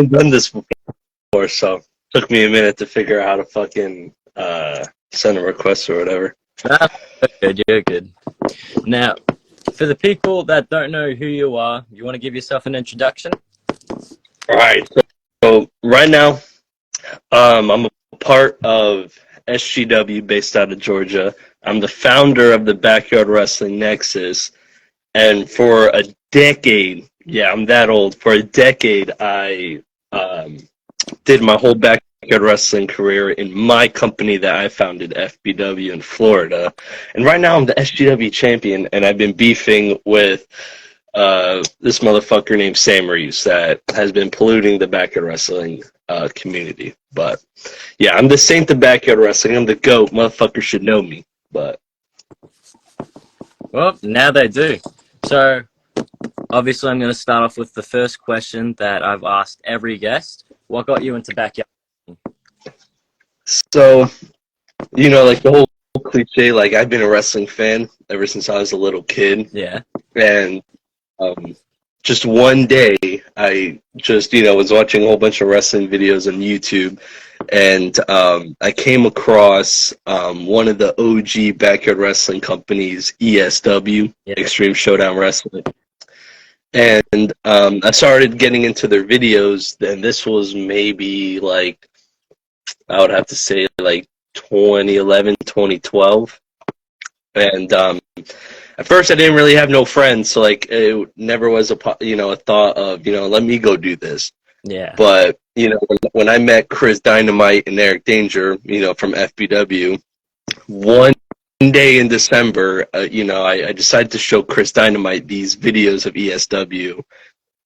haven't done this before, so it took me a minute to figure out how to fucking send a request or whatever. You're good. Now, for the people that don't know who you are, you want to give yourself an introduction? All right. So right now, I'm a part of SGW based out of Georgia. I'm the founder of the Backyard Wrestling Nexus, and for a decade, yeah, I'm that old. For a decade, I did my whole backyard wrestling career in my company that I founded, FBW in Florida. And right now I'm the SGW champion, and I've been beefing with this motherfucker named Sam Reeves that has been polluting the backyard wrestling community. But yeah, I'm the saint of backyard wrestling. I'm the GOAT. Motherfuckers should know me. But Well, now they do. So, obviously, I'm going to start off with the first question that I've asked every guest. What got you into backyard? so, like the whole cliche, like I've been a wrestling fan ever since I was a little kid. Yeah. And just one day, I just, was watching a whole bunch of wrestling videos on YouTube, and I came across one of the OG backyard wrestling companies, ESW, Yeah. Extreme Showdown Wrestling. And I started getting into their videos, and this was maybe like, I would have to say like 2011, 2012. And at first I didn't really have no friends, so like it never was a thought of, let me go do this. Yeah. But, when I met Chris Dynamite and Eric Danger, from FBW, one day in December, I decided to show Chris Dynamite these videos of ESW.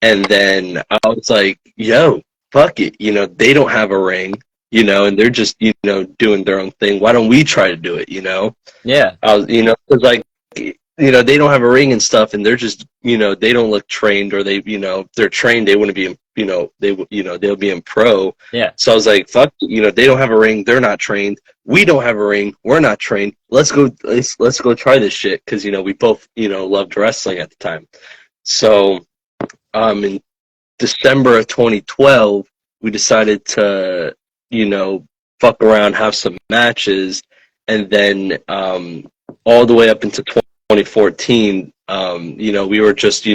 And then I was like, yo, fuck it. They don't have a ring, and they're just, doing their own thing. Why don't we try to do it, Yeah. I was, cause like, they don't have a ring and stuff, and they're just, they don't look trained, or they, they're trained, they wouldn't be, they'll be in pro. Yeah. So I was like, fuck, they don't have a ring, they're not trained. We don't have a ring, we're not trained. Let's go try this shit, because, we both, loved wrestling at the time. So, in December of 2012, we decided to, fuck around, have some matches, and then, all the way up into 2014, we were just,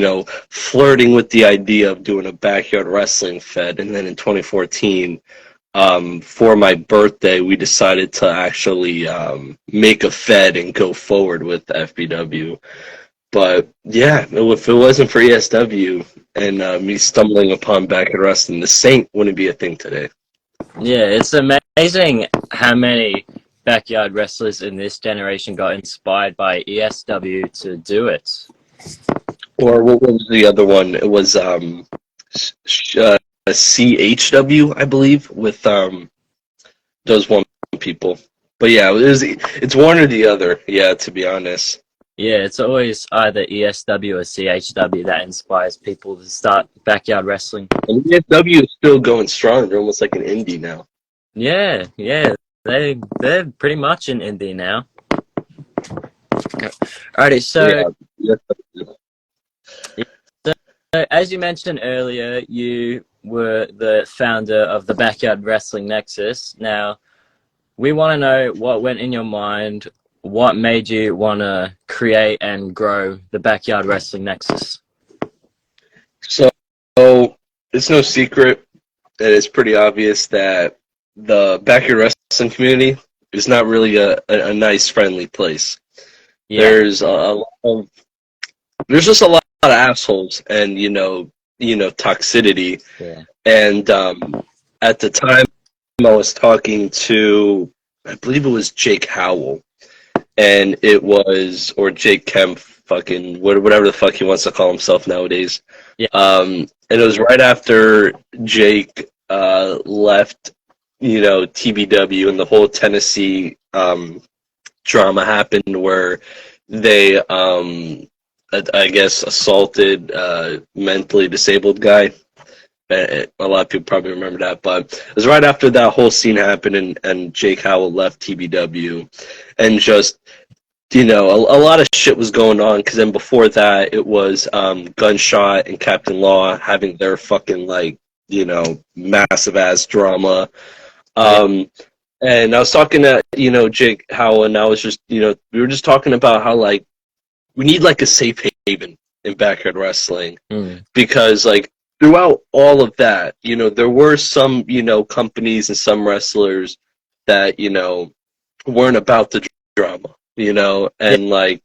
flirting with the idea of doing a backyard wrestling fed. And then in 2014, for my birthday, we decided to actually make a fed and go forward with FBW. But yeah, if it wasn't for ESW and me stumbling upon backyard wrestling, the Saint wouldn't be a thing today. Yeah, it's amazing how many backyard wrestlers in this generation got inspired by ESW to do it. Or what was the other one? It was CHW, I believe, with those one people. But yeah, it's one or the other. Yeah, to be honest. Yeah, it's always either ESW or CHW that inspires people to start backyard wrestling. And ESW is still going strong. They're almost like an indie now. Yeah, they're pretty much an indie now. Alrighty, so, so as you mentioned earlier, you were the founder of the Backyard Wrestling Nexus. Now, we want to know what went in your mind. What made you want to create and grow the Backyard Wrestling Nexus? So it's no secret that it's pretty obvious that the backyard wrestling community is not really a nice, friendly place. Yeah. There's just a lot of assholes and toxicity. Yeah. And at the time, I was talking to, I believe it was Jake Howell. And it was, or Jake Kemp, fucking whatever the fuck he wants to call himself nowadays. Yeah. And it was right after Jake left, TBW, and the whole Tennessee drama happened where they, I guess, assaulted a mentally disabled guy. A lot of people probably remember that, but it was right after that whole scene happened, and Jake Howell left TBW, and just, a lot of shit was going on, because then before that, it was Gunshot and Captain Law having their fucking, massive ass drama. Yeah. And I was talking to, Jake Howell, and I was just, we were just talking about how, like, we need, like, a safe haven in backyard wrestling. Mm. Because, like, throughout all of that, there were some, companies and some wrestlers that, weren't about the drama, Yeah. and, like,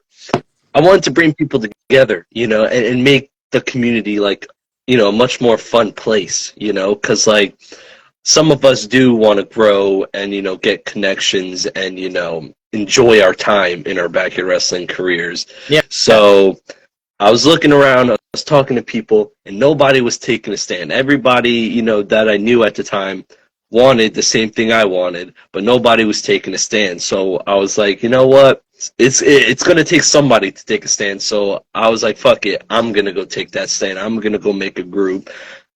I wanted to bring people together, and make the community, like, a much more fun place, because, like, some of us do want to grow and, get connections and, enjoy our time in our backyard wrestling careers. Yeah. So I was looking around, I was talking to people, and nobody was taking a stand. Everybody, that I knew at the time wanted the same thing I wanted, but nobody was taking a stand. So I was like, you know what? It's gonna take somebody to take a stand. So I was like, fuck it, I'm gonna go take that stand. I'm gonna go make a group.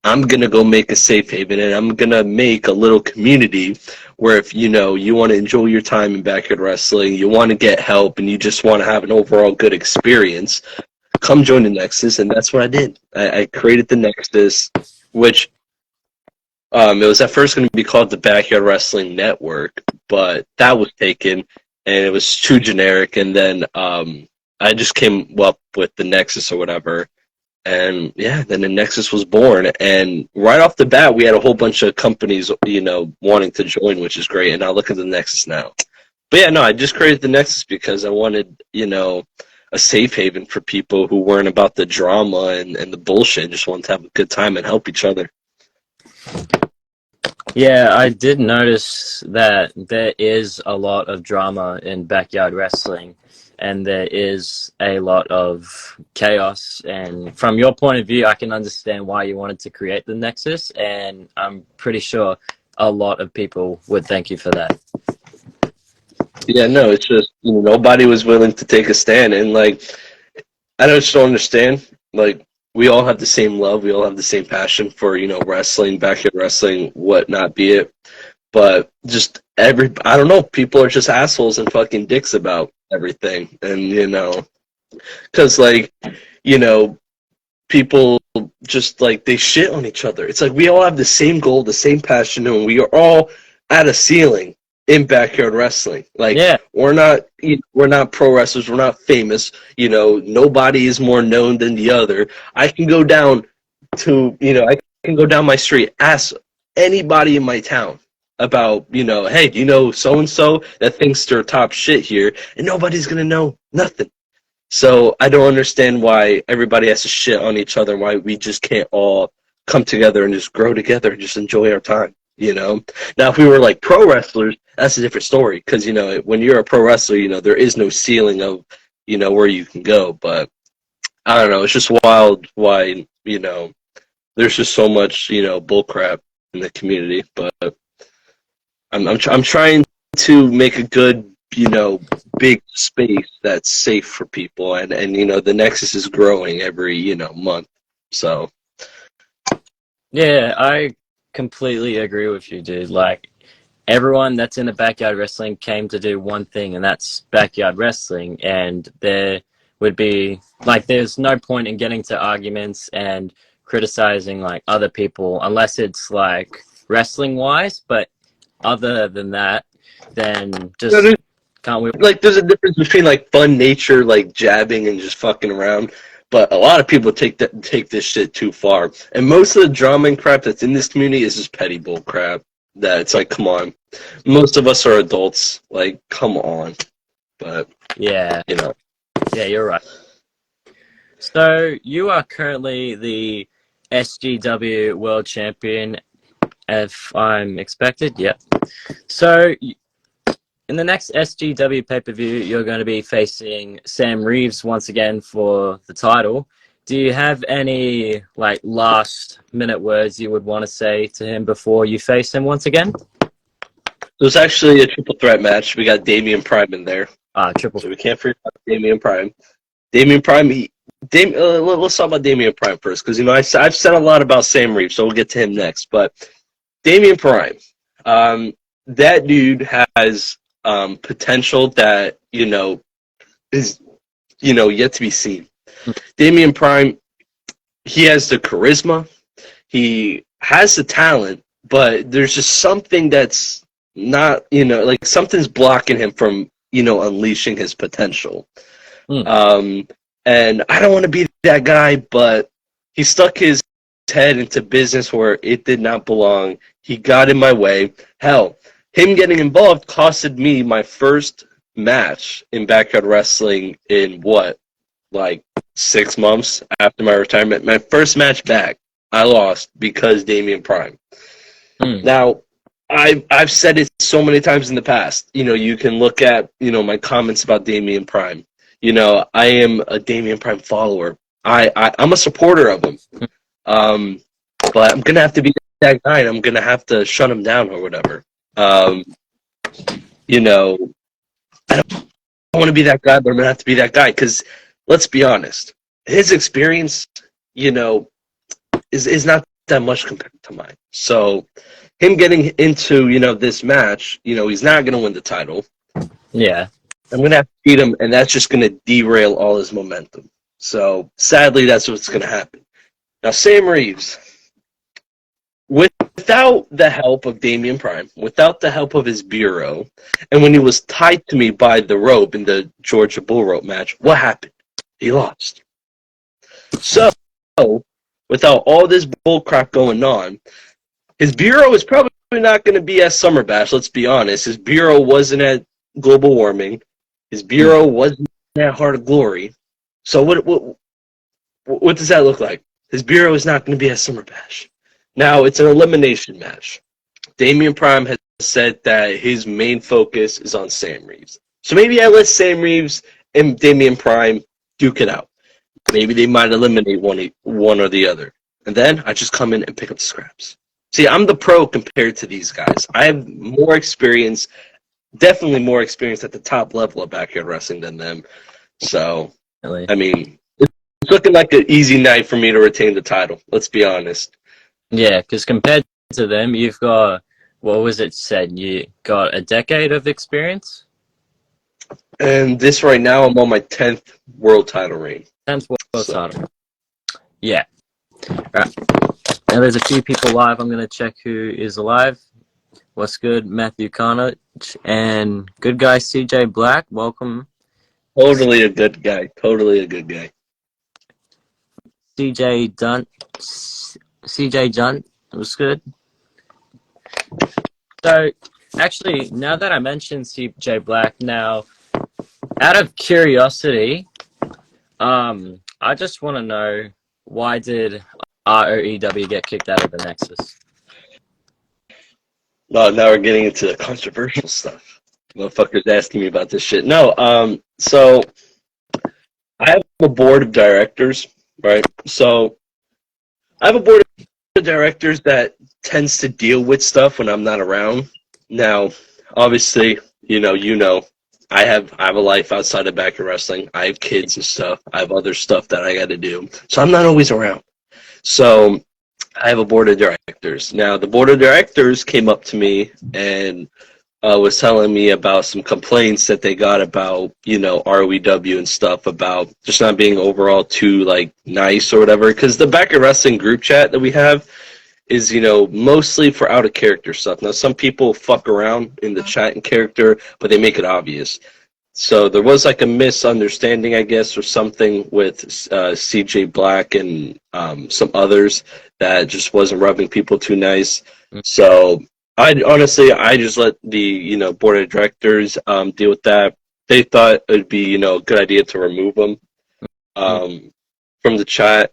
I'm gonna go make a safe haven, and I'm gonna make a little community where if you want to enjoy your time in backyard wrestling, you want to get help, and you just want to have an overall good experience, come join the Nexus. And that's what I did. I created the Nexus, which it was at first going to be called the Backyard Wrestling Network, but that was taken, and it was too generic. And then I just came up with the Nexus or whatever. And yeah, then the Nexus was born, and right off the bat, we had a whole bunch of companies, wanting to join, which is great. And now look at the Nexus now. But yeah, no, I just created the Nexus because I wanted, a safe haven for people who weren't about the drama and the bullshit, just wanted to have a good time and help each other. Yeah, I did notice that there is a lot of drama in backyard wrestling, and there is a lot of chaos. And from your point of view, I can understand why you wanted to create the Nexus, and I'm pretty sure a lot of people would thank you for that. Yeah, no, it's just nobody was willing to take a stand, and like I just don't understand. Like we all have the same love, we all have the same passion for wrestling, backyard wrestling, what not be it. But just I don't know, people are just assholes and fucking dicks about everything, and because like you know people just like they shit on each other. It's like we all have the same goal, the same passion, and we are all at a ceiling in backyard wrestling. Like Yeah, we're not pro wrestlers, we're not famous. Nobody is more known than the other. I can go down I can go down my street, ask anybody in my town about hey, do you know so and so that thinks they're top shit here, and nobody's gonna know nothing. So I don't understand why everybody has to shit on each other, and why we just can't all come together and just grow together and just enjoy our time. Now if we were like pro wrestlers, that's a different story, because when you're a pro wrestler, there is no ceiling of where you can go. But I don't know, it's just wild why there's just so much bull crap in the community. But I'm trying to make a good big space that's safe for people, and the Nexus is growing every month. So yeah, I completely agree with you, dude. Like, everyone that's in the backyard wrestling came to do one thing, and that's backyard wrestling. And there would be like, there's no point in getting to arguments and criticizing like other people unless it's like wrestling wise. But other than that, then just there's, can't we? there's a difference between like fun nature, like jabbing and just fucking around. But a lot of people take this shit too far, and most of the drama and crap that's in this community is just petty bull crap. That it's like, come on, most of us are adults. Like, come on. But Yeah, you know, yeah, you're right. So you are currently the SGW World Champion, if I'm expected. Yep. So in the next SGW pay-per-view, you're going to be facing Sam Reeves once again for the title. Do you have any like last minute words you would want to say to him before you face him once again? it was actually a triple threat match. We got Damian Prime in there, Triple. so we can't forget about Damian Prime. Damian Prime. Let's talk about Damian Prime first, because I've said a lot about Sam Reeves, so we'll get to him next. But Damian Prime, that dude has potential that is yet to be seen. Damian Prime, he has the charisma. He has the talent, but there's just something that's not, like something's blocking him from, unleashing his potential. Mm. And I don't want to be that guy, but he stuck his head into business where it did not belong. He got in my way. Hell, him getting involved costed me my first match in backyard wrestling in what, like 6 months after my retirement. My first match back, I lost because Damian Prime. Mm. Now, I've said it so many times in the past. You can look at my comments about Damian Prime. I am a Damian Prime follower. I'm a supporter of him. But I'm gonna have to be that guy, and I'm gonna have to shut him down or whatever. You know, I don't want to be that guy, but I'm gonna have to be that guy because let's be honest, his experience, you know, is not that much compared to mine. So him getting into this match, he's not gonna win the title. Yeah. I'm going to have to beat him, and that's just going to derail all his momentum. So, sadly, that's what's going to happen. Now, Sam Reeves, without the help of Damian Prime, without the help of his bureau, and when he was tied to me by the rope in the Georgia Bull Rope match, what happened? He lost. So, without all this bullcrap going on, his bureau is probably not going to be at Summer Bash, let's be honest. His bureau wasn't at Global Warming. His bureau wasn't at Heart of Glory. So what does that look like? His bureau is not going to be at Summer Bash. Now, it's an elimination match. Damian Prime has said that his main focus is on Sam Reeves. So maybe I let Sam Reeves and Damian Prime duke it out. Maybe they might eliminate one or the other. And then I just come in and pick up the scraps. See, I'm the pro compared to these guys. I have more experience, definitely more experience at the top level of backyard wrestling than them. So, Really. I mean, it's looking like an easy night for me to retain the title. Let's be honest. Yeah, because compared to them, you've got, what was it said? You got a decade of experience? And this right now, I'm on my 10th world title reign. 10th world title. Yeah. Right. Now there's a few people live. I'm going to check who is alive. What's good? Matthew Carnage and good guy CJ Black. Welcome. Totally a good guy. Totally a good guy. CJ Junt. It was good. So, actually, now that I mentioned CJ Black, now, out of curiosity, I just want to know, why did ROEW get kicked out of the Nexus? Well, now we're getting into the controversial stuff. Motherfuckers asking me about this shit. No, so I have a board of directors, right? So I have a board of directors that tends to deal with stuff when I'm not around. Now, obviously, I have a life outside of backyard wrestling. I have kids and stuff. I have other stuff that I got to do. So I'm not always around. So I have a board of directors. Now, the board of directors came up to me and was telling me about some complaints that they got about, ROEW and stuff, about just not being overall too, nice or whatever. Because the backyard wrestling group chat that we have is, mostly for out of character stuff. Now, some people fuck around in the chat in character, but they make it obvious. So there was a misunderstanding, I guess, or something with CJ Black and some others that just wasn't rubbing people too nice. So I just let the board of directors deal with that. They thought it'd be a good idea to remove them from the chat.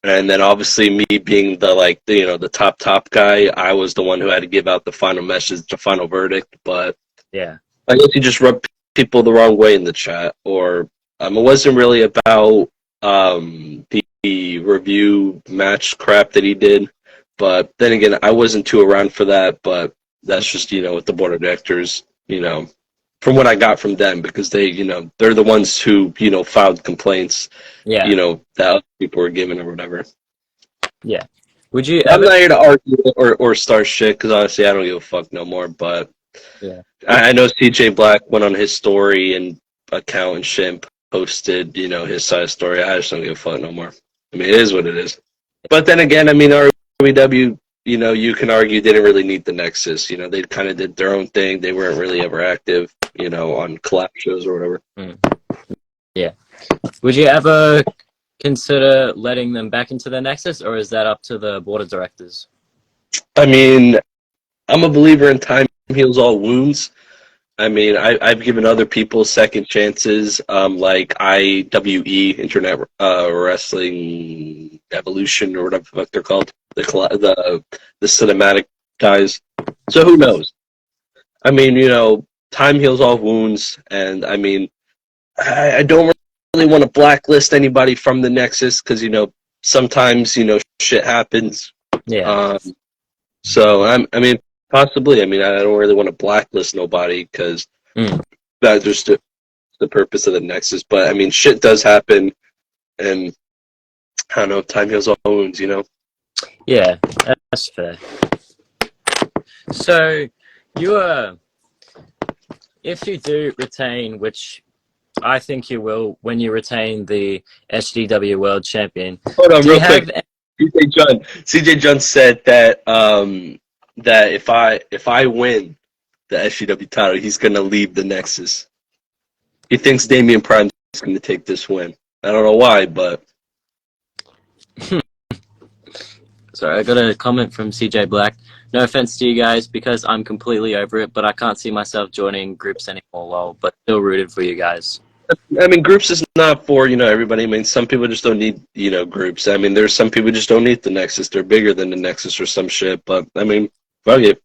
And then obviously me being the top guy, I was the one who had to give out the final message, the final verdict. But Yeah. I guess he just rubbed people the wrong way in the chat, or it wasn't really about the review match crap that he did. But then again, I wasn't too around for that. But that's just with the board of directors, from what I got from them, because they they're the ones who filed complaints. Yeah. That other people were given or whatever. Yeah. Would you I'm ever... not here to argue or start shit, because honestly, I don't give a fuck no more. But Yeah. I know CJ Black went on his story and account and shit and posted, his side story. I just don't give a fuck no more. I mean, it is what it is. But then again, I mean, WW, you can argue didn't really need the Nexus. They kind of did their own thing. They weren't really ever active, on collab shows or whatever. Yeah. Would you ever consider letting them back into the Nexus, or is that up to the board of directors? I mean, I'm a believer in time heals all wounds. I mean, I've given other people second chances, like IWE, Internet Wrestling Evolution, or whatever the fuck they're called, the cinematic guys. So who knows? I mean, time heals all wounds, and I mean, I don't really want to blacklist anybody from the Nexus because sometimes shit happens. Yeah. So I mean, possibly. I mean, I don't really want to blacklist nobody because that's just the purpose of the Nexus. But I mean, shit does happen, and I don't know. Time heals all wounds, Yeah, that's fair. So, if you do retain, which I think you will, when you retain the SGW World Champion. Hold on, real quick. CJ John said that that if I win the SGW title, he's gonna leave the Nexus. He thinks Damian Prime is gonna take this win. I don't know why, but sorry, I got a comment from CJ Black. No offense to you guys, because I'm completely over it, but I can't see myself joining groups anymore, lol, but still rooted for you guys. I mean, groups is not for, everybody. I mean, some people just don't need, groups. I mean, there's some people just don't need the Nexus. They're bigger than the Nexus or some shit. But, I mean, fuck it.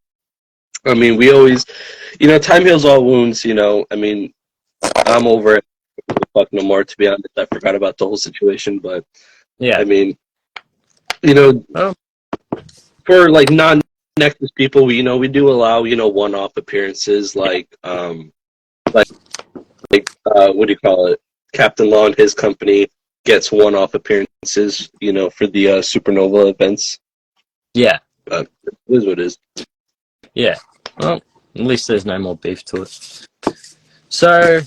I mean, we always, time heals all wounds, I mean, I'm over it. Fuck no more, to be honest. I forgot about the whole situation. But, yeah. I mean, for, like, non-Nexus people, we do allow, one-off appearances like what do you call it? Captain Law and his company gets one-off appearances, for the Supernova events. Yeah. It is what it is. Yeah. Well, at least there's no more beef to it. So,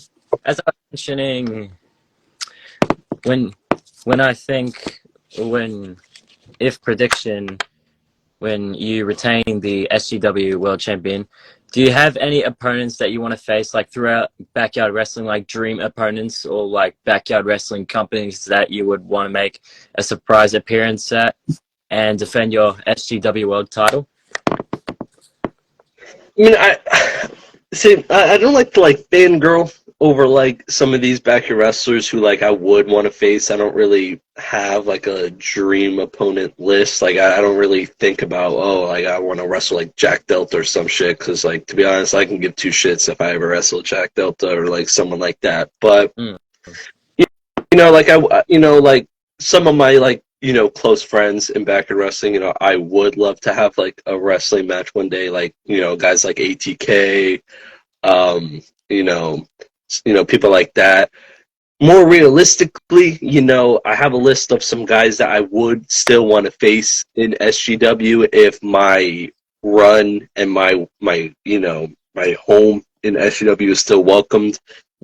as I was mentioning, when you retain the SGW World Champion, do you have any opponents that you want to face, like throughout Backyard Wrestling, like dream opponents or like Backyard Wrestling companies that you would want to make a surprise appearance at and defend your SGW World title? I mean, I don't like to fangirl over some of these backyard wrestlers who I would want to face. I don't really have a dream opponent list. I don't really think about I want to wrestle Jack Delta or some shit because to be honest, I can give two shits if I ever wrestle Jack Delta or someone like that. But some of my close friends in backyard wrestling, I would love to have a wrestling match one day, guys like ATK, people like that. More realistically, I have a list of some guys that I would still want to face in SGW if my run and my home in SGW is still welcomed.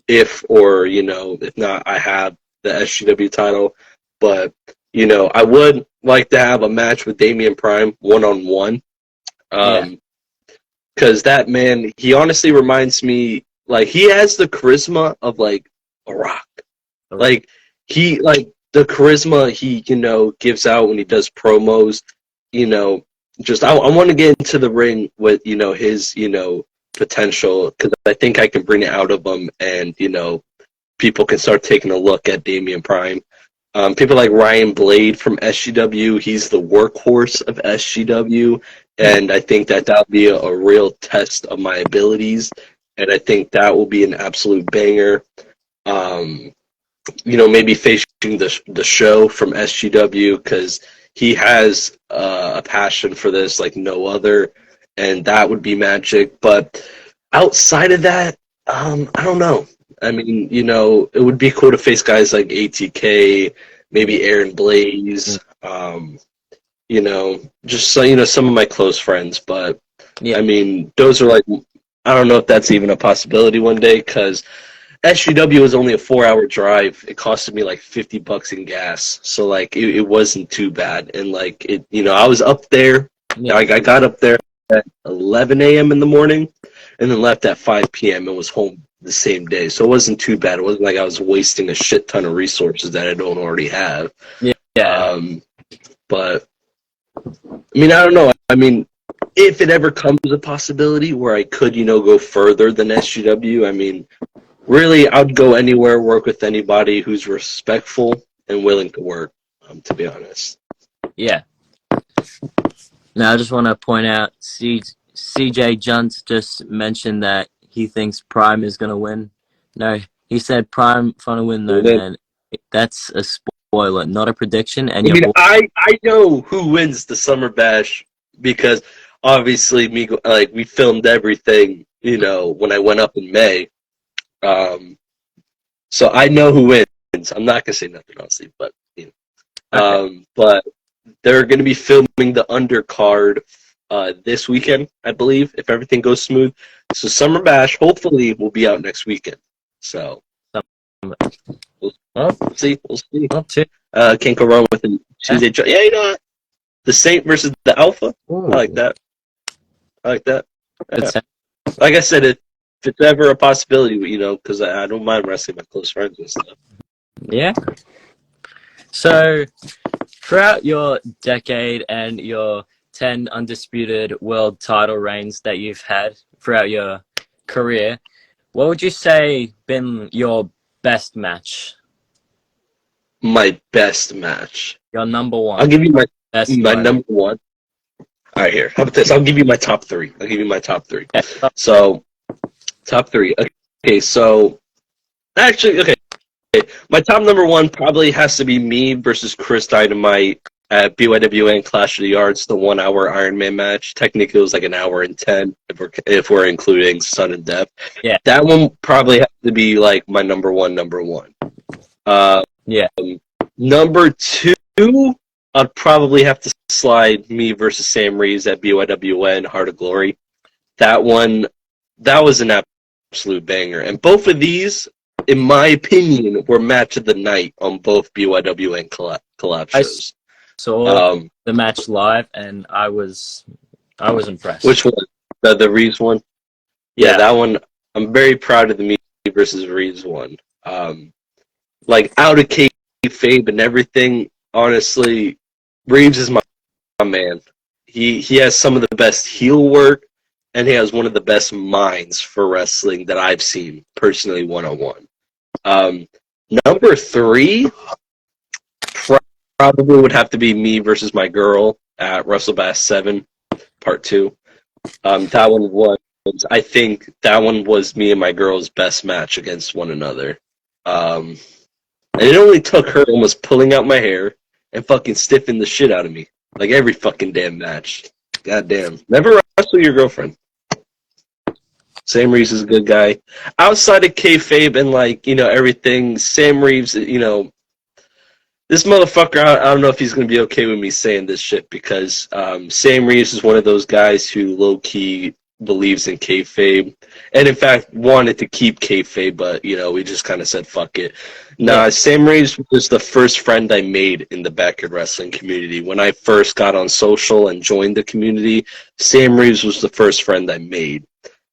If not, I have the SGW title. But, I would like to have a match with Damian Prime one-on-one. Because that man, he honestly reminds me, he has the charisma of, a rock. He, the charisma he, gives out when he does promos, I want to get into the ring with, his, potential, because I think I can bring it out of him, and, people can start taking a look at Damian Prime. People like Ryan Blade from SGW, he's the workhorse of SGW, and I think that will be a real test of my abilities, and I think that will be an absolute banger. Maybe facing the show from SGW, because he has a passion for this like no other, and that would be magic. But outside of that, I don't know. I mean, it would be cool to face guys like ATK, maybe Aaron Blaze, just some of my close friends. But yeah. I mean, those are I don't know if that's even a possibility one day, because SGW was only a 4-hour drive. It costed me like $50 in gas, so like it wasn't too bad. And like it, I was up there. Yeah. I got up there at 11 a.m. in the morning, and then left at 5 p.m. and was home the same day. So it wasn't too bad. It wasn't like I was wasting a shit ton of resources that I don't already have. Yeah. Yeah. But I mean, I don't know. I mean, if it ever comes a possibility where I could, go further than SGW, I mean, really, I'd go anywhere, work with anybody who's respectful and willing to work, to be honest. Yeah. Now, I just want to point out, CJ Juntz just mentioned that he thinks Prime is going to win. No, he said Prime going to win, though, man. That's a spoiler, not a prediction. And I know who wins the Summer Bash because obviously we filmed everything, when I went up in May. So I know who wins. I'm not gonna say nothing, honestly, but Okay. but they're gonna be filming the undercard this weekend, I believe, if everything goes smooth. So Summer Bash hopefully will be out next weekend. So we'll see. We'll see. Can't go wrong with a Tuesday. Yeah, the Saint versus the Alpha. Ooh. I like that. Yeah. Good. Like I said, if it's ever a possibility, because I don't mind wrestling my close friends and stuff. Yeah. So, throughout your decade and your 10 undisputed world title reigns that you've had throughout your career, what would you say been your best match? My best match. Your number one. I'll give you my best number one. All right, here. How about this? I'll give you my top three. So, top three. Okay, so actually, okay. My top number one probably has to be me versus Chris Dynamite at BYWN Clash of the Yards, the 1 hour Iron Man match. Technically, it was like an hour and 10 if we're including Sun and Death. Yeah. That one probably has to be like my number one. Yeah. Number two, I'd probably have to slide me versus Sam Reeves at BYWN Heart of Glory. That one, that was an absolute banger. And both of these, in my opinion, were match of the night on both BYWN collab shows. I saw the match live, and I was impressed. Which one? The Reeves one? Yeah, that one. I'm very proud of the me versus Reeves one. Like out of kayfabe and everything. Honestly, Reeves is my man. He has some of the best heel work, and he has one of the best minds for wrestling that I've seen personally one-on-one. Number three probably would have to be me versus my girl at WrestleBash 7 Part 2. That one was, I think that one was me and my girl's best match against one another. And it only took her almost pulling out my hair and fucking stiffing the shit out of me. Like every fucking damn match. Goddamn. Never wrestle your girlfriend. Sam Reeves is a good guy. Outside of kayfabe and everything, Sam Reeves, this motherfucker, I don't know if he's going to be okay with me saying this shit because Sam Reeves is one of those guys who low-key believes in kayfabe and, in fact, wanted to keep kayfabe, but, we just kind of said, fuck it. Nah, Sam Reeves was the first friend I made in the backyard wrestling community. When I first got on social and joined the community, Sam Reeves was the first friend I made.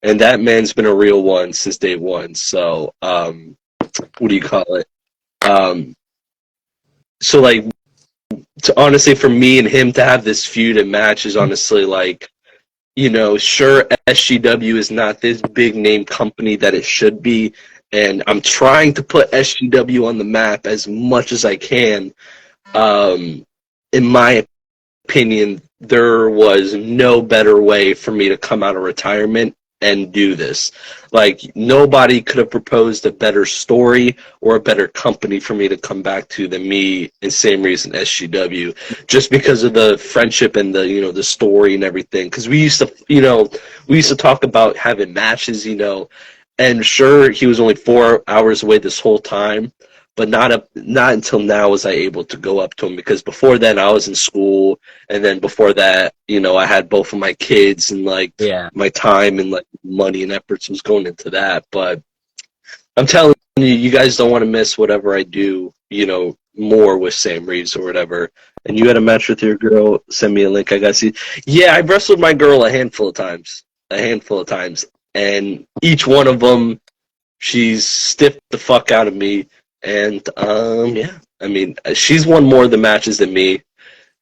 And that man's been a real one since day one. So, what do you call it? So, honestly, for me and him to have this feud and match is honestly sure, SGW is not this big name company that it should be. And I'm trying to put SGW on the map as much as I can. In my opinion, there was no better way for me to come out of retirement and do this. Nobody could have proposed a better story or a better company for me to come back to than me and Sam Reeves and SGW, just because of the friendship and the the story and everything. Because we used to talk about having matches, and sure, he was only 4 hours away this whole time, but not until now was I able to go up to him, because before then I was in school, and then before that, I had both of my kids and my time and money and efforts was going into that. But I'm telling you, you guys don't want to miss whatever I do, more with Sam Reeves or whatever. And you had a match with your girl, send me a link. I got to see. Yeah, I wrestled my girl a handful of times. A handful of times. And each one of them, she's stiffed the fuck out of me. And, yeah. I mean, she's won more of the matches than me.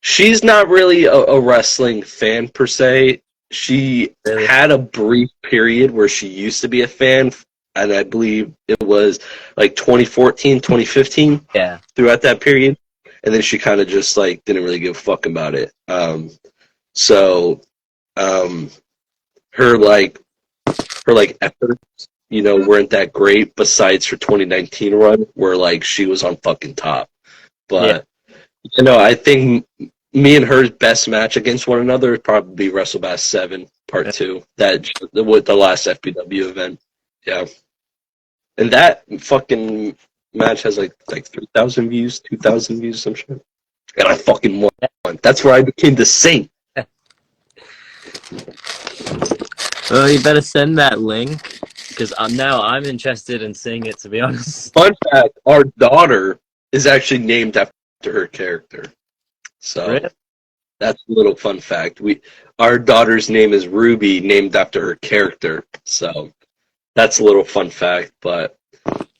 She's not really a wrestling fan per se. She Really? had a brief period where she used to be a fan, and I believe it was like 2014, 2015, Yeah. throughout that period. And then she kind of just like didn't really give a fuck about it. So um, her like efforts, weren't that great besides her 2019 run where like she was on fucking top. Yeah. But I think me and her best match against one another would probably be WrestleBass 7 Part 2. That with the last FBW event. Yeah. And that fucking match has like 3,000 views, 2,000 views, some shit. And I fucking won. That's where I became the Saint. Well, you better send that link because now I'm interested in seeing it. To be honest. Fun fact: our daughter is actually named after her character. So Really? that's a little fun fact. Our daughter's name is Ruby, named after her character. So that's a little fun fact. But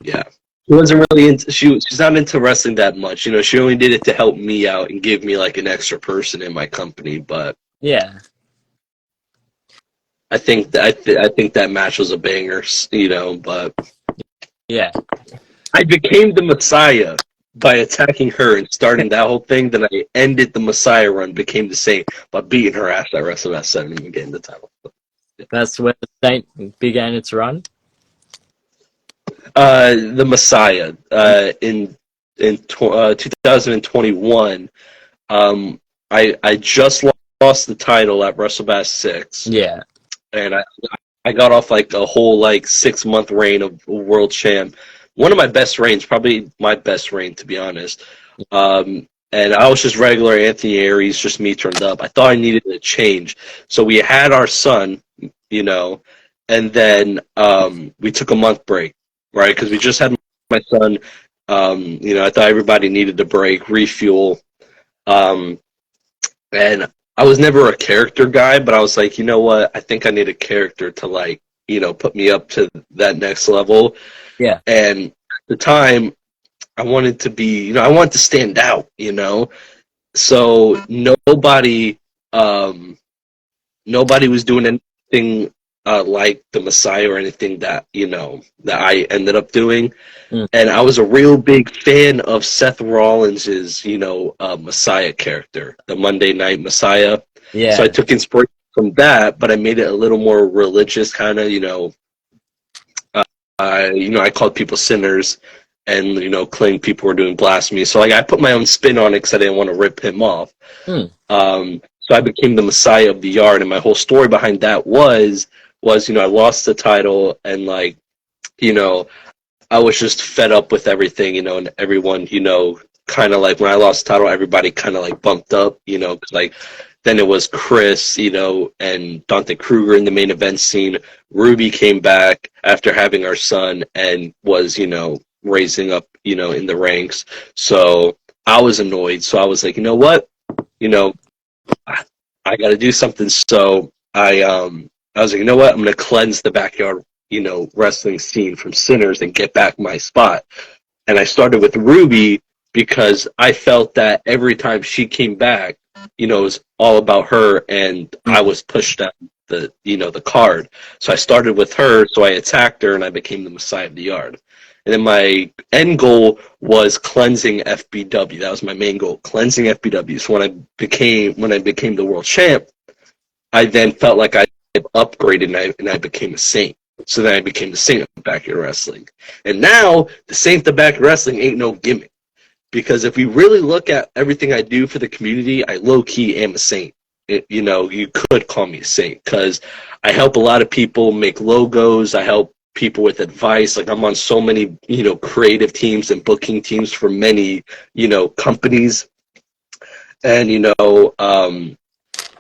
yeah, she wasn't really into. She's not into wrestling that much. She only did it to help me out and give me like an extra person in my company. But Yeah. I think I think that match was a banger. But Yeah. I became the Messiah by attacking her and starting that whole thing. Then I ended the Messiah run, became the Saint by beating her ass at WrestleMania 7 and getting the title. That's where the Saint began its run. The Messiah in 2021. I just lost the title at WrestleMania 6, Yeah. and I got off like a whole like 6 month reign of world champ. One of my best reigns, probably my best reign to be honest. And I was just regular Anthony Aries, just me turned up. I thought I needed a change, so we had our son, and then we took a month break, right? Because we just had my son. I thought everybody needed a break, refuel. Um, and I was never a character guy, but I was like, you know what? I think I need a character to like, put me up to that next level. Yeah. And at the time, I wanted to be, I wanted to stand out, So nobody was doing anything like the Messiah or anything that I ended up doing. Mm. And I was a real big fan of Seth Rollins's, Messiah character, the Monday Night Messiah. Yeah. So I took inspiration from that, but I made it a little more religious, kind of, I called people sinners and, claimed people were doing blasphemy. So like I put my own spin on it because I didn't want to rip him off. Mm. So I became the Messiah of the Yard, and my whole story behind that was I lost the title, and like, I was just fed up with everything, and everyone, kind of like when I lost the title, everybody kind of like bumped up, 'cause like then it was Chris, and Dante Kruger in the main event scene. Ruby came back after having our son and was, raising up, in the ranks. So I was annoyed. So I was like, you know what? You know, I got to do something. So I was like, you know what? I'm going to cleanse the backyard, wrestling scene from sinners and get back my spot. And I started with Ruby because I felt that every time she came back, it was all about her, and I was pushed down the card. So I started with her, so I attacked her, and I became the Messiah of the Yard. And then my end goal was cleansing FBW. That was my main goal, cleansing FBW. So when I became the world champ, I then felt like I upgraded and I became a saint. So then I became the Saint of Backyard Wrestling. And now the Saint of Backyard Wrestling ain't no gimmick. Because if we really look at everything I do for the community, I low-key am a saint. You could call me a saint because I help a lot of people make logos. I help people with advice. Like I'm on so many, creative teams and booking teams for many, companies. And,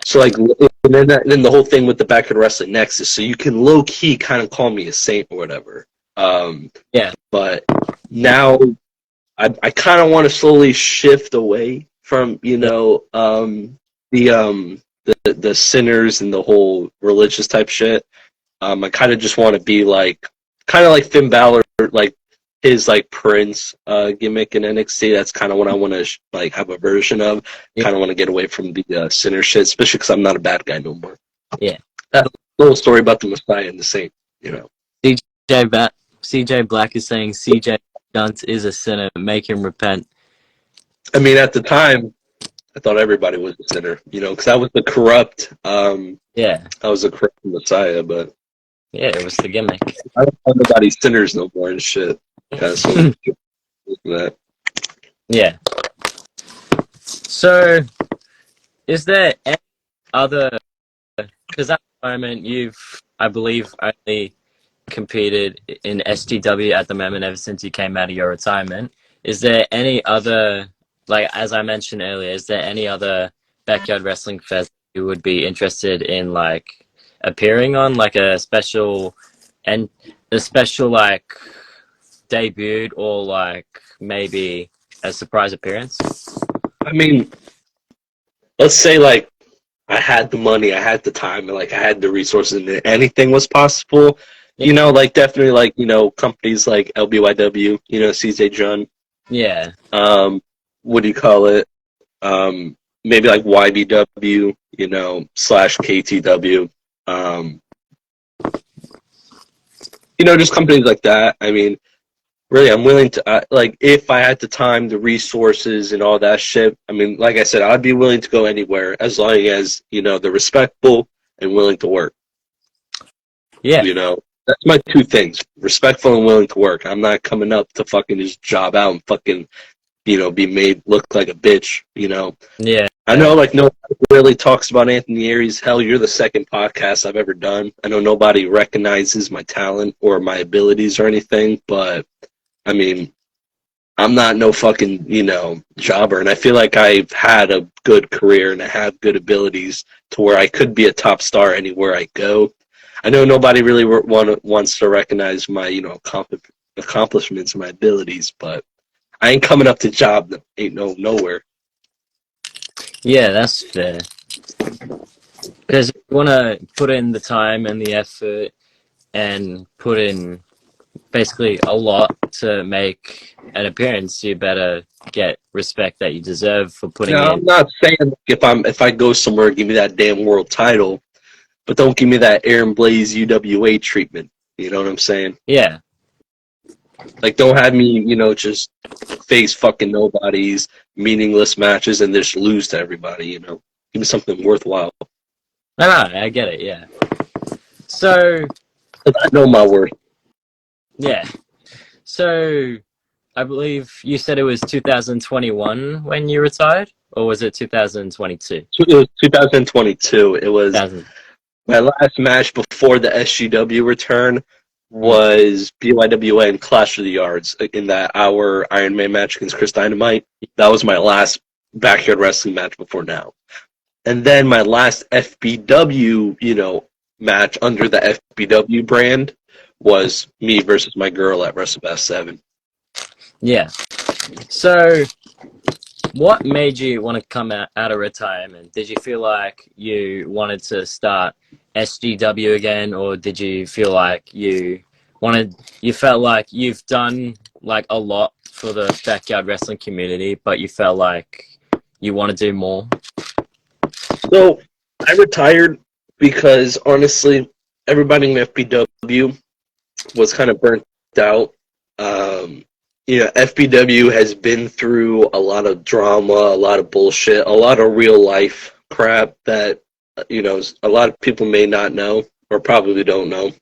so like, and then the whole thing with the Backyard Wrestling Nexus. So you can low-key kind of call me a saint or whatever. Yeah. But now I kind of want to slowly shift away from, Yeah. the sinners and the whole religious type shit. I kind of just want to be like, kind of like Finn Balor, like his like Prince gimmick in NXT. That's kind of what I want to like have a version of. Yeah. Kind of want to get away from the sinner shit, especially because I'm not a bad guy no more. Yeah. That little story about the Messiah and the Saint, you know. CJ Black is saying CJ Gunt is a sinner. Make him repent. I mean, at the time, I thought everybody was a sinner, you know, because I was the corrupt. Yeah. I was the corrupt Messiah, but Yeah, it was the gimmick. I don't call nobody sinners no more and shit. Kind of so that. Yeah. So, is there any other? Because at the moment I believe, only competed in SGW at the moment ever since you came out of your retirement. Is there any other, like as I mentioned earlier, is there any other backyard wrestling fest you would be interested in, like appearing on, like and a special like debut, or like maybe a surprise appearance? I mean, let's say like I had the money, I had the time, and like I had the resources, and anything was possible. Yeah. You know, like definitely like companies like LBYW, CJ John. Yeah. What do you call it? Maybe like YBW, slash KTW. Um, just companies like that. I mean, really, I'm willing to like if I had the time, the resources, and all that shit. I mean, like I said, I'd be willing to go anywhere as long as they're respectful and willing to work. Yeah. That's my two things: respectful and willing to work. I'm not coming up to fucking just job out and fucking be made look like a bitch. Yeah. I know, like, nobody really talks about Anthony Aries. Hell, you're the second podcast I've ever done. I know nobody recognizes my talent or my abilities or anything, but I mean, I'm not no fucking, jobber. And I feel like I've had a good career and I have good abilities to where I could be a top star anywhere I go. I know nobody really wants to recognize my, accomplishments and my abilities, but I ain't coming up to job that ain't nowhere. Yeah, that's fair. Because if you want to put in the time and the effort and put in basically a lot to make an appearance, you better get respect that you deserve for putting Now, in. I'm not saying if I go somewhere, give me that damn world title, but don't give me that Aaron Blaze UWA treatment. You know what I'm saying? Yeah. Like, don't have me, just face fucking nobodies, meaningless matches, and just lose to everybody. Give me something worthwhile. No, I get it. Yeah. So, 'Cause I know my worth. yeah. So, I believe you said it was 2021 when you retired, or was it 2022? It was 2022. It was 2000. my last match before the SGW return Mm. was BYWA and Clash of the Yards in that hour Iron Man match against Chris Dynamite. That was my last backyard wrestling match before now. And then my last FBW, match under the FBW brand was me versus my girl at WrestleBest 7. Yeah. So, what made you want to come out of retirement? Did you feel like you wanted to start SGW again, or did you feel like you felt like you've done like a lot for the backyard wrestling community, but you felt like you want to do more? So I retired because honestly, everybody in FBW was kind of burnt out. FBW has been through a lot of drama, a lot of bullshit, a lot of real life crap that a lot of people may not know or probably don't know.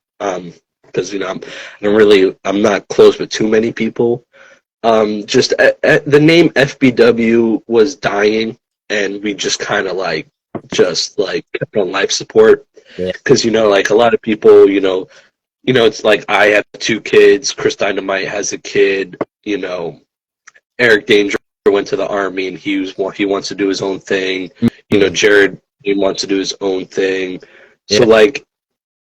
Because I'm not close with too many people. Just the name FBW was dying, and we just kind of like kept on life support Yeah. because like a lot of people it's like I have two kids, Chris Dynamite has a kid, Eric Danger went to the army and he wants to do his own thing, Jared he wants to do his own thing, so Yeah. like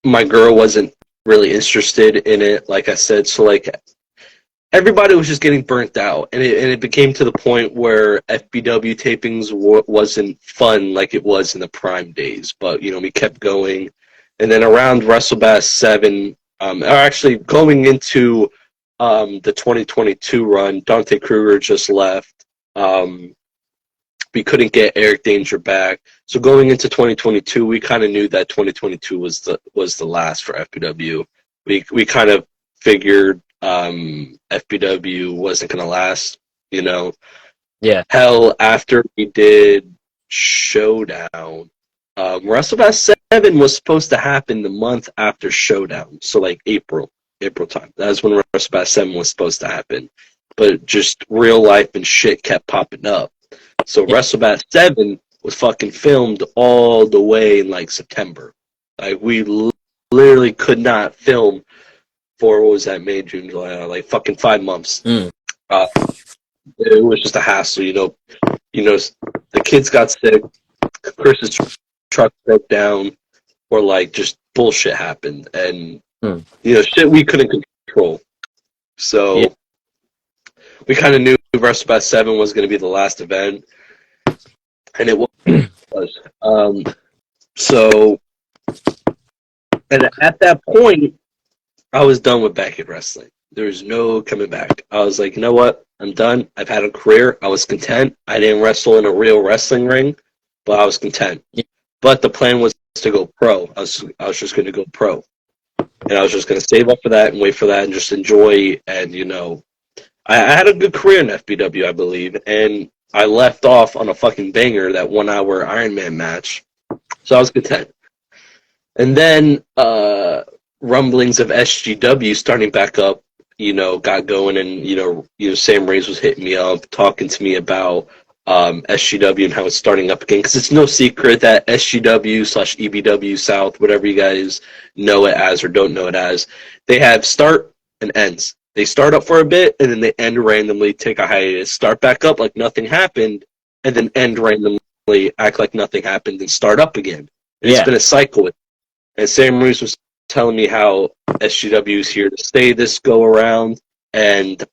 my girl wasn't really interested in it, like I said. So like everybody was just getting burnt out, and it became to the point where FBW tapings wasn't fun like it was in the prime days. But we kept going, and then around WrestleBash 7, or actually going into the 2022 run, Dante Kruger just left. We couldn't get Eric Danger back, so going into 2022, we kind of knew that 2022 was the last for FBW. We kind of figured FBW wasn't going to last, you know. Yeah. Hell, after we did Showdown, WrestleMania 7 was supposed to happen the month after Showdown, so like April time. That's when WrestleMania 7 was supposed to happen, but just real life and shit kept popping up. So Yeah. WrestleMania 7 was fucking filmed all the way in like September. Like we literally could not film for, what was that, May, June, July, like fucking 5 months. Mm. It was just a hassle, the kids got sick, Chris's truck broke down, or like just bullshit happened, and shit we couldn't control. So Yeah. we kind of knew WrestleMania 7 was going to be the last event, and it was. So, and at that point, I was done with backyard wrestling. There was no coming back. I was like, you know what? I'm done. I've had a career. I was content. I didn't wrestle in a real wrestling ring, but I was content. Yeah. But the plan was to go pro. I was just going to go pro, and I was just going to save up for that and wait for that and just enjoy. And I had a good career in FBW, I believe, and I left off on a fucking banger, that 1 hour Iron Man match. So I was content. And then rumblings of SGW starting back up, got going, and Sam Rays was hitting me up, talking to me about SGW and how it's starting up again. Because it's no secret that SGW/EBW South, whatever you guys know it as or don't know it as, they have start and ends. They start up for a bit, and then they end randomly, take a hiatus, start back up like nothing happened, and then end randomly, act like nothing happened, and start up again. And It's been a cycle. And Sam Roos was telling me how SGW is here to stay this go around, and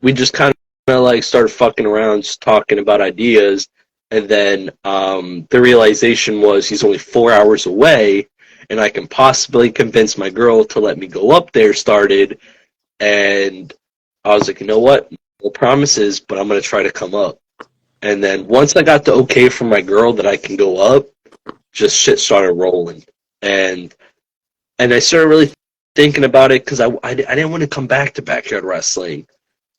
we just kind of like started fucking around, just talking about ideas, and then the realization was he's only 4 hours away, and I can possibly convince my girl to let me go up there. Started, and I was like, you know what? No promises, but I'm gonna try to come up. And then once I got the okay from my girl that I can go up, just shit started rolling, and I started really thinking about it, because I didn't want to come back to backyard wrestling.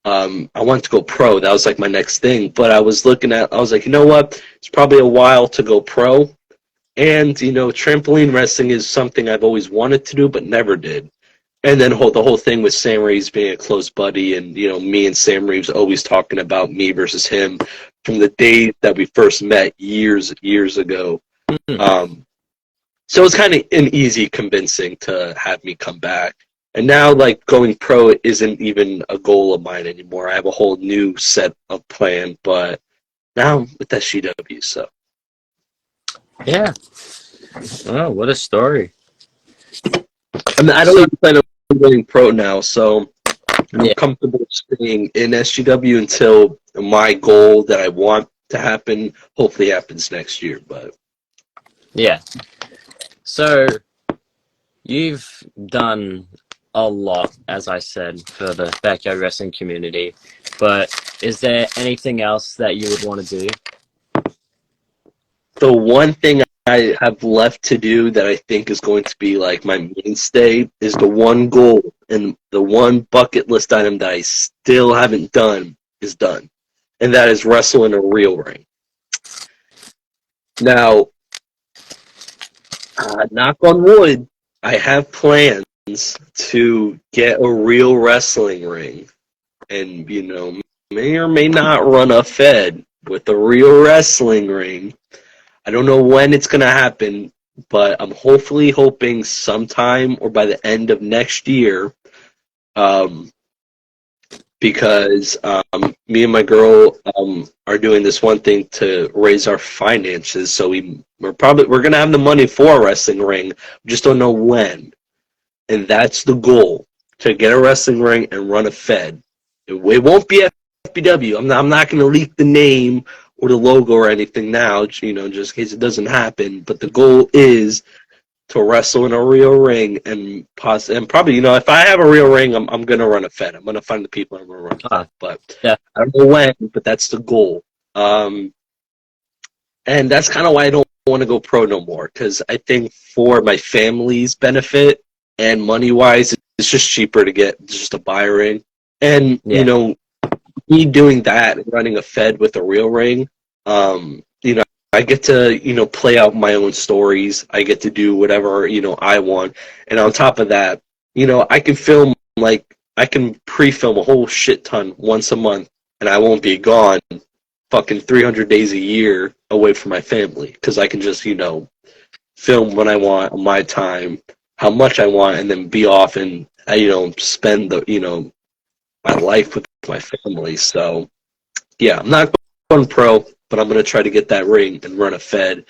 I wanted to go pro. That was like my next thing. But I was like, you know what? It's probably a while to go pro. And, trampoline wrestling is something I've always wanted to do, but never did. And then the whole thing with Sam Reeves being a close buddy, and, me and Sam Reeves always talking about me versus him from the day that we first met years ago. So it's kind of an easy convincing to have me come back. And now, like, going pro isn't even a goal of mine anymore. I have a whole new set of plan, but now I'm with SGW, so. Yeah. Oh, what a story. I mean, I don't even plan on going pro now, so I'm Yeah. comfortable staying in SGW until my goal that I want to happen hopefully happens next year, but. Yeah. So you've done a lot, as I said, for the backyard wrestling community, but is there anything else that you would want to do? The one thing I have left to do that I think is going to be like my mainstay is the one goal and the one bucket list item that I still haven't done is done. And that is wrestle in a real ring. Now, knock on wood, I have plans to get a real wrestling ring. And, may or may not run a Fed with a real wrestling ring. I don't know when it's going to happen, but I'm hoping sometime or by the end of next year, because me and my girl are doing this one thing to raise our finances. So we're going to have the money for a wrestling ring. We just don't know when. and that's the goal, to get a wrestling ring and run a Fed. It won't be FBW. I'm not going to leak the name or the logo or anything now, just in case it doesn't happen. But the goal is to wrestle in a real ring and probably, if I have a real ring, I'm going to run a Fed. I'm going to find the people and I'm going to run a Fed. But yeah. I don't know when, but that's the goal. And that's kind of why I don't want to go pro no more, because I think for my family's benefit and money-wise, it's just cheaper to get just a buy ring. And, me doing that and running a Fed with a real ring, I get to, play out my own stories. I get to do whatever, I want. And on top of that, I can I can pre-film a whole shit ton once a month, and I won't be gone fucking 300 days a year away from my family, because I can just, film when I want on my time, how much I want, and then be off and, spend my life with my family. So, yeah, I'm not going pro, but I'm going to try to get that ring and run a Fed.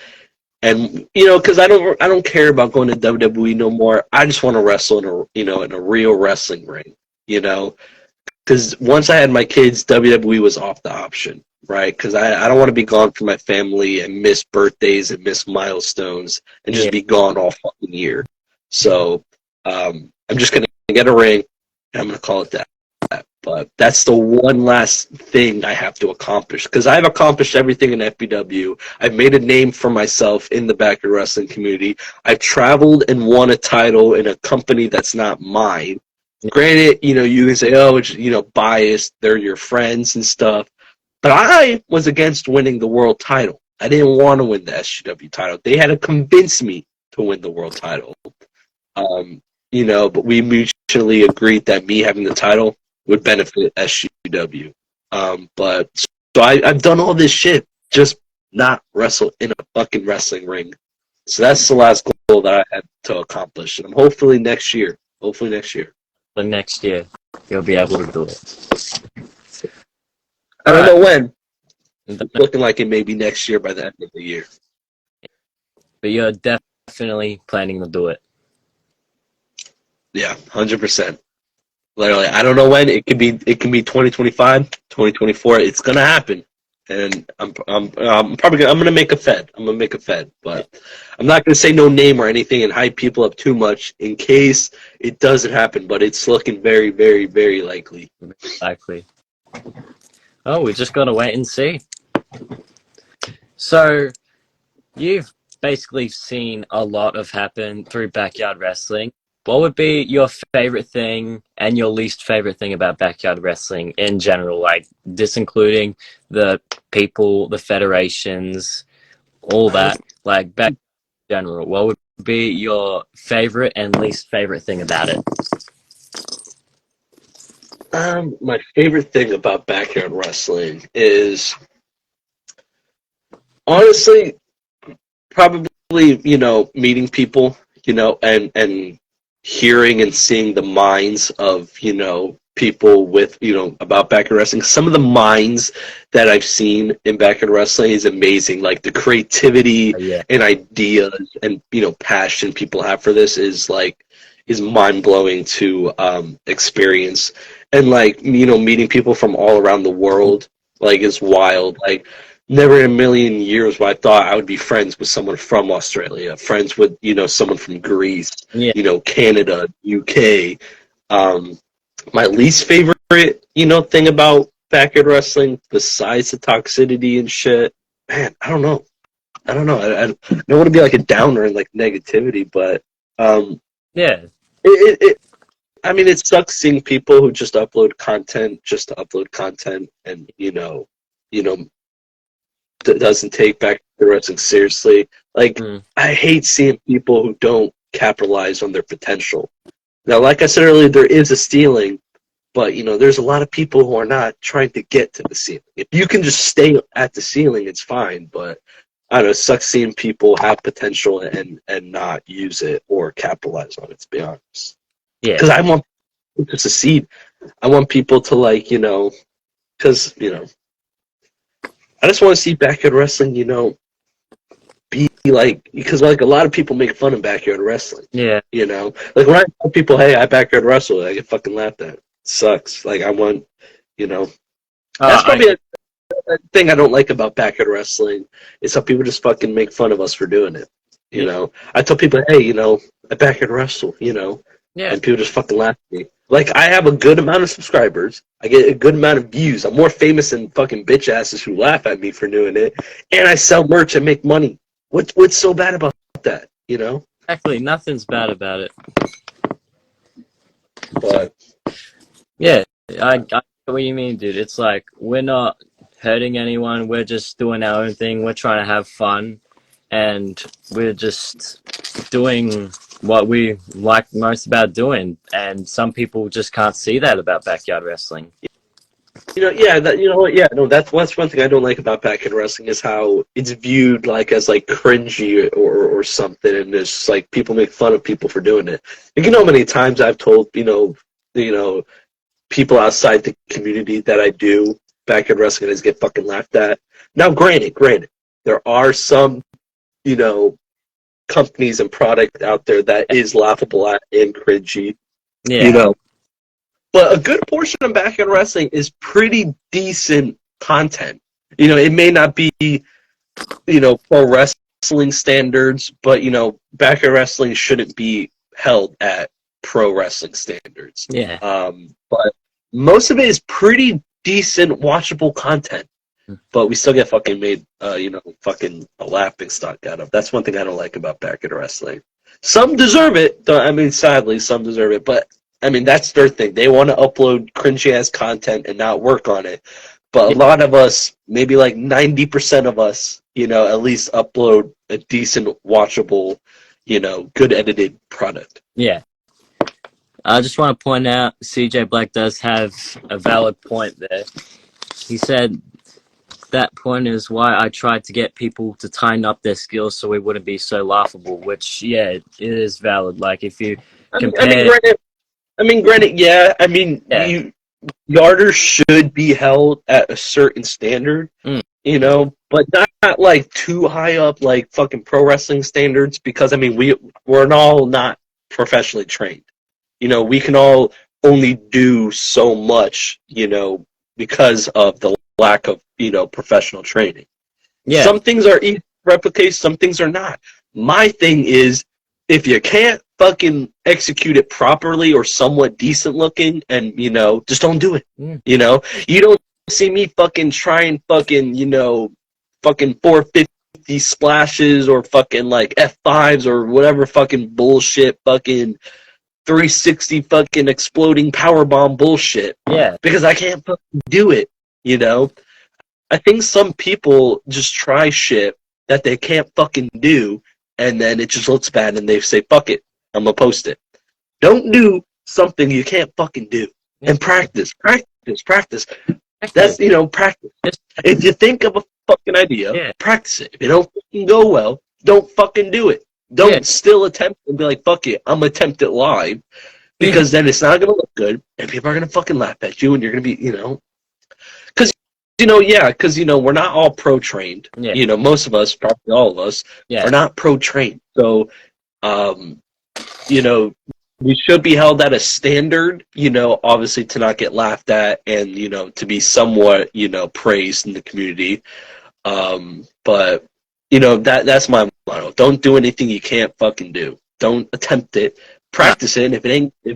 And, because I don't care about going to WWE no more. I just want to wrestle in a real wrestling ring, because once I had my kids, WWE was off the option, right? Because I don't want to be gone from my family and miss birthdays and miss milestones and just be gone all fucking year. So I'm just going to get a ring and I'm going to call it that. But that's the one last thing I have to accomplish, because I've accomplished everything in FBW. I've made a name for myself in the backyard wrestling community. I've traveled and won a title in a company that's not mine. Granted, you can say, oh, it's, biased, they're your friends and stuff. But I was against winning the world title. I didn't want to win the SGW title. They had to convince me to win the world title. But we mutually agreed that me having the title would benefit SGW. I've done all this shit, just not wrestle in a fucking wrestling ring. So that's the last goal that I had to accomplish. And hopefully next year. The next year, you'll be able to do it. I don't know when. It's looking like it may be next year by the end of the year. But you're definitely planning to do it. Yeah, 100%. Literally, I don't know when. It can be 2025, 2024. It's gonna happen, and I'm gonna make a Fed. I'm gonna make a Fed, but I'm not gonna say no name or anything and hype people up too much in case it doesn't happen. But it's looking very, very, very likely. Likely. Oh, we just gotta wait and see. So, you've basically seen a lot of happen through backyard wrestling. What would be your favorite thing and your least favorite thing about backyard wrestling in general? Like, disincluding the people, the federations, all that. Like, back in general, what would be your favorite and least favorite thing about it? My favorite thing about backyard wrestling is honestly probably meeting people, and hearing and seeing the minds of people with about backyard wrestling. Some of the minds that I've seen in backyard wrestling is amazing. Like the creativity Yeah. and ideas and passion people have for this is mind blowing to experience. And meeting people from all around the world is wild. Never in a million years would I thought I would be friends with someone from Australia, friends with someone from Greece, Yeah. Canada, UK. My least favorite thing about backyard wrestling, besides the toxicity and shit, man, I don't know. I don't want to be like a downer and negativity, but Yeah. it sucks seeing people who just upload content just to upload content, and doesn't take back the wrestling seriously. I hate seeing people who don't capitalize on their potential. Now, like I said earlier, there is a ceiling, but there's a lot of people who are not trying to get to the ceiling. If you can just stay at the ceiling, it's fine. But I don't know, it sucks seeing people have potential and not use it or capitalize on it. To be honest, Yeah. because I want people to succeed. I want people to because I just want to see backyard wrestling, be like, because like a lot of people make fun of backyard wrestling. Yeah. You know, like when I tell people, "Hey, I backyard wrestle," I get fucking laughed at. It sucks. Like I want, you know, that's I probably a thing I don't like about backyard wrestling is how people just fucking make fun of us for doing it. You yeah, know, I tell people, "Hey, you know, I backyard wrestle," you know, yeah, and people just fucking laugh at me. Like I have a good amount of subscribers, I get a good amount of views. I'm more famous than fucking bitch asses who laugh at me for doing it, and I sell merch and make money. What's so bad about that? You know, exactly. Nothing's bad about it. but Yeah, I get what you mean, dude. It's like we're not hurting anyone. We're just doing our own thing. We're trying to have fun, and we're just doing what we like most about doing. And some people just can't see that about backyard wrestling. you know, yeah, that you know what, yeah, no, that's one thing I don't like about backyard wrestling is how it's viewed like as like cringy or something, and there's like people make fun of people for doing it. Like, you know how many times I've told you know people outside the community that I do backyard wrestling and just get fucking laughed at. Now, granted, there are some you know companies and product out there that is laughable at and cringy, you Yeah, know. But a good portion of backyard wrestling is pretty decent content. You know, it may not be, pro wrestling standards, but, backyard wrestling shouldn't be held at pro wrestling standards. yeah, But most of it is pretty decent, watchable content. But we still get fucking made, fucking a laughing stock out of. That's one thing I don't like about backyard wrestling. Some deserve it. I mean, sadly, some deserve it. But I mean, that's their thing. They want to upload cringy ass content and not work on it. But a yeah. lot of us, maybe like 90% of us, at least upload a decent, watchable, good edited product. Yeah. I just want to point out CJ Black does have a valid point there. He said that point is why I tried to get people to tighten up their skills so we wouldn't be so laughable, which, yeah, it is valid. Like, if you I mean, I mean, compare, granted, yeah. I mean, yeah, yarders should be held at a certain standard, mm, but not like too high up, like fucking pro wrestling standards. Because I mean, we're all not professionally trained. We can all only do so much, because of the lack of professional training. yeah, Some things are easy to replicate, some things are not. My thing is, if you can't fucking execute it properly or somewhat decent looking, and just don't do it. mm, You don't see me fucking trying fucking fucking 450 splashes or fucking like F5s or whatever fucking bullshit fucking 360 fucking exploding powerbomb bullshit yeah, because I can't fucking do it. You know, I think some people just try shit that they can't fucking do, and then it just looks bad, and they say, "Fuck it, I'm gonna post it." Don't do something you can't fucking do, yeah, and practice. exactly. That's practice. Just, If you think of a fucking idea, yeah, practice it. If it don't fucking go well, don't fucking do it. yeah, Don't still attempt and be like, "Fuck it, I'm gonna attempt it live," yeah, because then it's not gonna look good, and people are gonna fucking laugh at you, and you're gonna be, because we're not all pro trained. yeah, Most of us, probably all of us, yeah, are not pro trained. So, um, you know, we should be held at a standard. Obviously to not get laughed at, and to be somewhat, praised in the community. But that's my motto. Don't do anything you can't fucking do. Don't attempt it. nah, Practice it. And if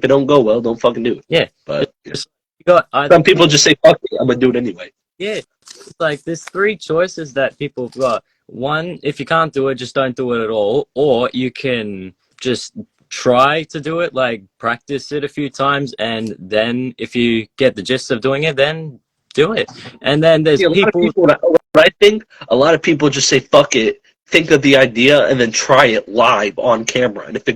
it don't go well, don't fucking do it. yeah. But Just, you got either, some people just say, "Fuck it, I'm gonna do it anyway." yeah. It's like there's three choices that people got. One, if you can't do it, just don't do it at all, or you can just try to do it, like practice it a few times, and then if you get the gist of doing it, then do it. And then there's See, a lot of people, people, what I think, a lot of people just say, "Fuck it," think of the idea, and then try it live on camera. And if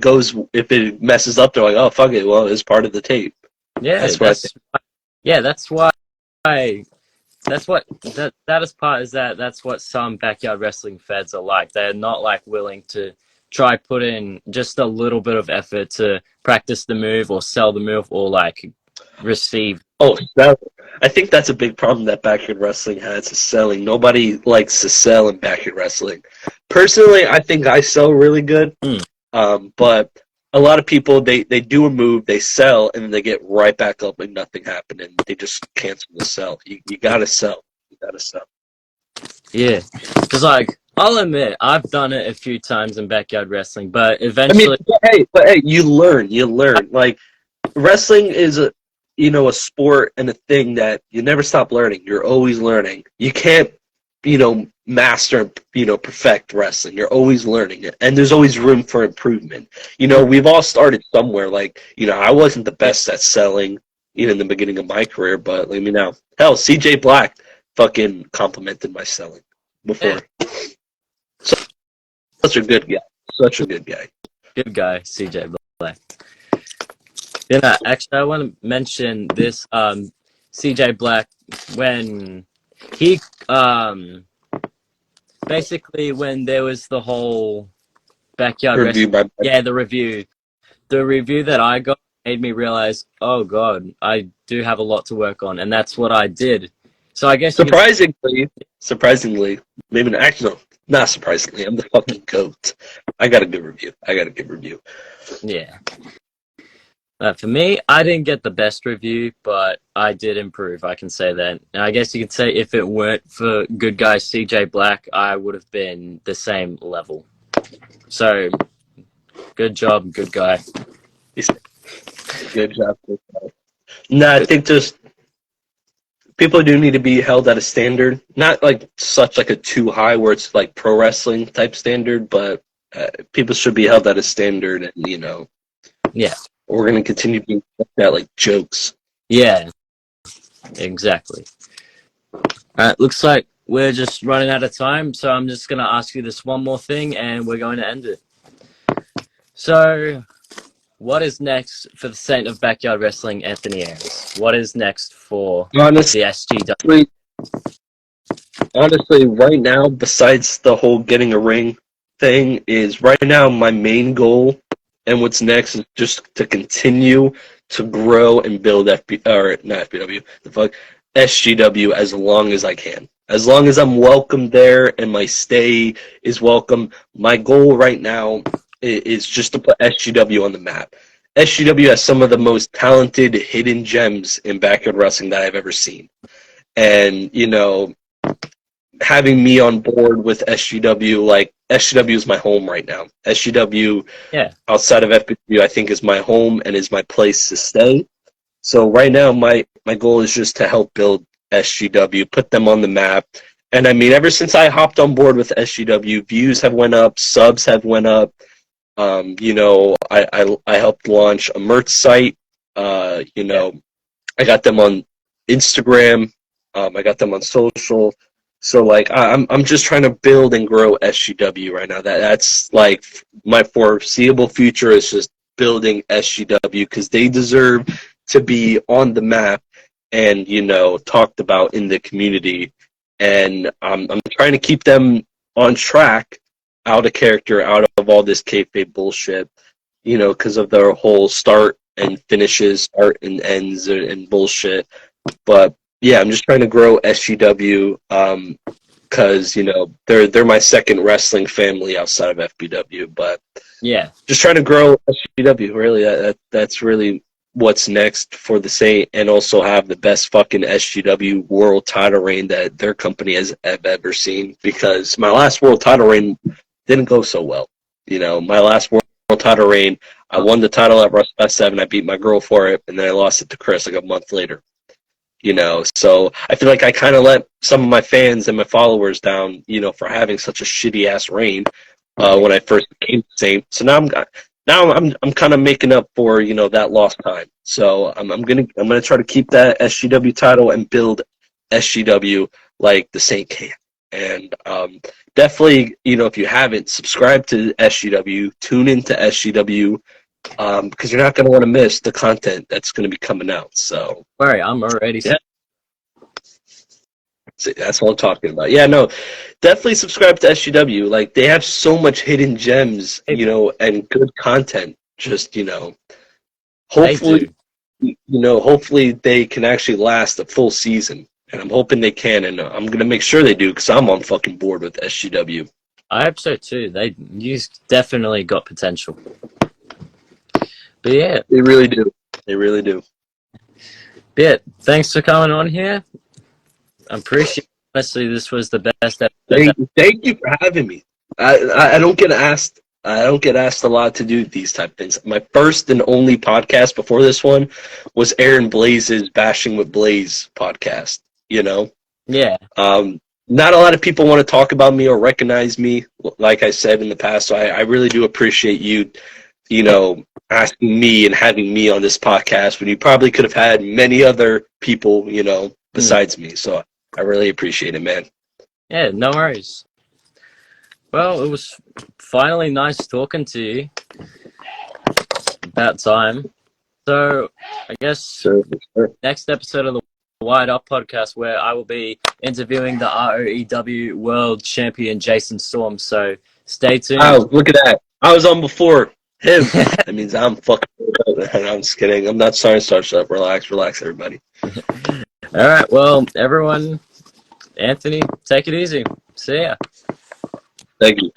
it messes up, they're like, "Oh, fuck it, well, it's part of the tape." yeah, That's what I think. that's why I that's what that is part is that that's what some backyard wrestling feds are like. They're not like willing to try put in just a little bit of effort to practice the move or sell the move or like receive. Oh, sell. I think that's a big problem that backyard wrestling has is selling. Nobody likes to sell in backyard wrestling. Personally, I think I sell really good. Mm. But a lot of people they do a move, they sell, and then they get right back up and nothing happened, and they just cancel the sell. You gotta sell. You gotta sell. Yeah, because like I'll admit I've done it a few times in backyard wrestling, but I mean, eventually, but hey, you learn. You learn. Like wrestling is a a sport and a thing that you never stop learning. You're always learning. You can't master perfect wrestling. You're always learning it, and there's always room for improvement. We've all started somewhere. Like I wasn't the best at selling in the beginning of my career, but let me now. Hell, CJ Black fucking complimented my selling yeah, before. Such a good guy. Such a good guy. good guy, CJ Black. Then actually, I want to mention this CJ Black when he basically when there was the whole backyard Review wrestling. by Yeah, the review that I got made me realize, oh god, I do have a lot to work on, and that's what I did. So I guess you can, surprisingly, maybe not, actually no, not surprisingly. I'm the fucking goat. I got a good review. yeah. For me, I didn't get the best review, but I did improve. I can say that. And I guess you could say if it weren't for good guy CJ Black, I would have been the same level. So, good job, good guy. Good job. No, I think just people do need to be held at a standard, not like such like a too high where it's like pro wrestling type standard, but people should be held at a standard, and Yeah. we're gonna continue being at like jokes. Yeah, exactly. All right, looks like we're just running out of time, so I'm just going to ask you this one more thing and we're going to end it. So, what is next for the Saint of Backyard Wrestling, Anthony Aries? What is next for Honestly, the SGW? honestly, right now, besides the whole getting a ring thing, is right now my main goal, and what's next is just to continue to grow and build or not FBW, the fuck SGW as long as I can. As long as I'm welcome there and my stay is welcome, my goal right now is just to put SGW on the map. SGW has some of the most talented hidden gems in backyard wrestling that I've ever seen. And, having me on board with SGW, like SGW is my home right now. SGW Yeah. outside of FBW, I think is my home and is my place to stay. So right now, my goal is just to help build SGW, put them on the map. And I mean, ever since I hopped on board with SGW, views have went up, subs have went up. I helped launch a merch site. I got them on Instagram. I got them on social. So like I'm just trying to build and grow SGW right now. That's like my foreseeable future is just building SGW because they deserve to be on the map and talked about in the community. And I'm trying to keep them on track, out of character, out of all this kayfabe bullshit. Because of their whole start and finishes, start and ends, and bullshit. But yeah, I'm just trying to grow SGW because they're my second wrestling family outside of FBW. But Yeah. just trying to grow SGW. Really, that's really what's next for the Saint, and also have the best fucking SGW world title reign that their company has ever seen. Because my last world title reign didn't go so well. My last world title reign, I won the title at WrestleFest 7. I beat my girl for it, and then I lost it to Chris like a month later. So I feel like I kind of let some of my fans and my followers down, for having such a shitty ass reign when I first became Saint. So I'm kind of making up for that lost time. So I'm gonna try to keep that SGW title and build SGW like the Saint can. And definitely, if you haven't, subscribe to SGW, tune into SGW, because you're not going to want to miss the content that's going to be coming out. So, Sorry, I'm already. Yeah. See, that's what I'm talking about. Yeah, no, definitely subscribe to SGW. Like, they have so much hidden gems, and good content. Just, They hopefully, do. hopefully they can actually last a full season. And I'm hoping they can, and I'm going to make sure they do because I'm on fucking board with SGW. I hope so too. You definitely got potential. But yeah. They really do. They really do. But yeah, thanks for coming on here. I appreciate it. Honestly, this was the best episode. Thank you for having me. I don't get asked. I don't get asked a lot to do these type of things. My first and only podcast before this one was Aaron Blaze's Bashing with Blaze podcast. Yeah. Not a lot of people want to talk about me or recognize me, like I said in the past. So I really do appreciate you, asking me and having me on this podcast when you probably could have had many other people, besides me. So I really appreciate it, man. Yeah, no worries. Well, it was finally nice talking to you. About time. So, I guess Sure. next episode of the Wired Up podcast, where I will be interviewing the ROEW World Champion Jason Storm. So, stay tuned. Oh, look at that. I was on before him. That means I'm fucking. I'm just kidding. I'm not starting to start stuff. Relax, everybody. All right. Well, everyone, Anthony, take it easy. See ya. Thank you.